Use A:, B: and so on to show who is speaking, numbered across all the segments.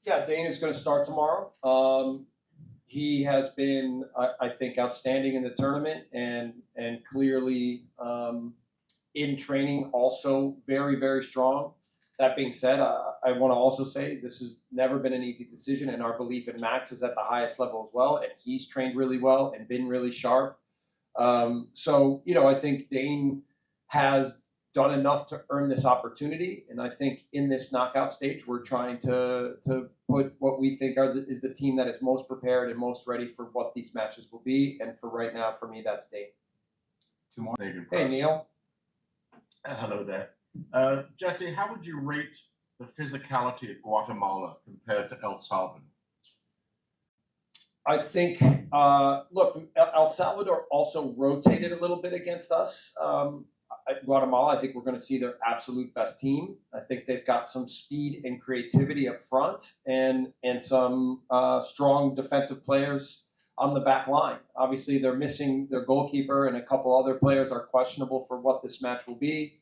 A: Yeah, Dane is going to start tomorrow. He has been, I think, outstanding in the tournament and clearly in training also very, very strong. That being said, I want to also say this has never been an easy decision, and our belief in Max is at the highest level as well, and he's trained really well and been really sharp. So, I think Dane has done enough to earn this opportunity, and I think in this knockout stage, we're trying to put what we think is the team that is most prepared and most ready for what these matches will be. And for right now, for me, that's Dane.
B: Two more.
A: Hey, Neil.
C: Hello there. Jesse, how would you rate the physicality of Guatemala compared to El Salvador?
A: I think, look, El Salvador also rotated a little bit against us. Guatemala, I think we're going to see their absolute best team. I think they've got some speed and creativity up front and some strong defensive players on the back line. Obviously, they're missing their goalkeeper, and a couple other players are questionable for what this match will be.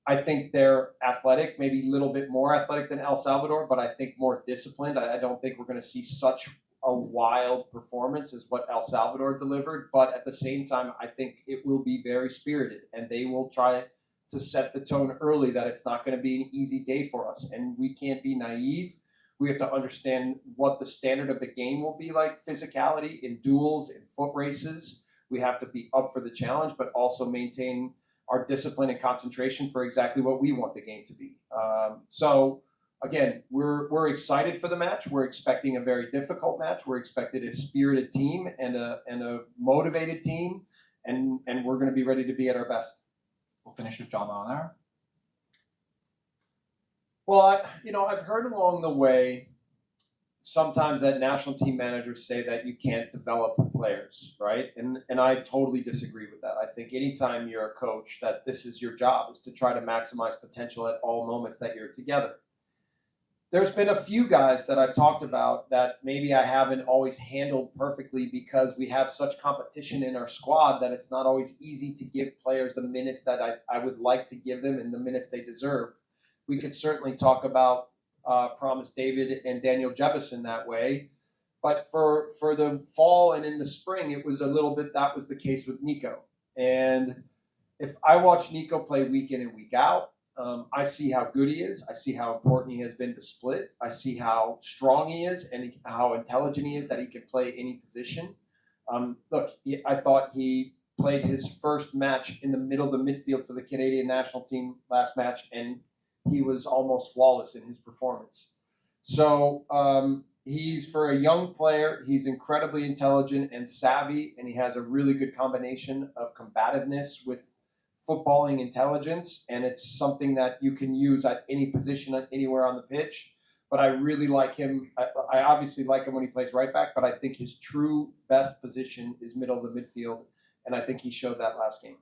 A: I think they're athletic, maybe a little bit more athletic than El Salvador, but I think more disciplined. I don't think we're going to see such a wild performance as what El Salvador delivered, but at the same time, I think it will be very spirited, and they will try to set the tone early that it's not going to be an easy day for us, and we can't be naive. We have to understand what the standard of the game will be like, physicality in duels, in foot races. We have to be up for the challenge, but also maintain our discipline and concentration for exactly what we want the game to be. So again, we're excited for the match. We're expecting a very difficult match. We're expecting a spirited team and a motivated team, and we're going to be ready to be at our best.
B: We'll finish with John on there.
A: Well, I've heard along the way sometimes that national team managers say that you can't develop players, right? And I totally disagree with that. I think anytime you're a coach, that this is your job, is to try to maximize potential at all moments that you're together. There's been a few guys that I've talked about that maybe I haven't always handled perfectly because we have such competition in our squad that it's not always easy to give players the minutes that I would like to give them and the minutes they deserve. We could certainly talk about Promise David and Daniel Jebison that way. But for the fall and in the spring, it was a little bit, that was the case with Nico. And if I watch Nico play week in and week out, I see how good he is. I see how important he has been to Split. I see how strong he is and how intelligent he is that he can play any position. Look, I thought he played his first match in the middle of the midfield for the Canadian national team last match, and he was almost flawless in his performance. So he's, for a young player, he's incredibly intelligent and savvy, and he has a really good combination of combativeness with footballing intelligence, and it's something that you can use at any position, anywhere on the pitch. But I really like him. I obviously like him when he plays right back, but I think his true best position is middle of the midfield, and I think he showed that last game.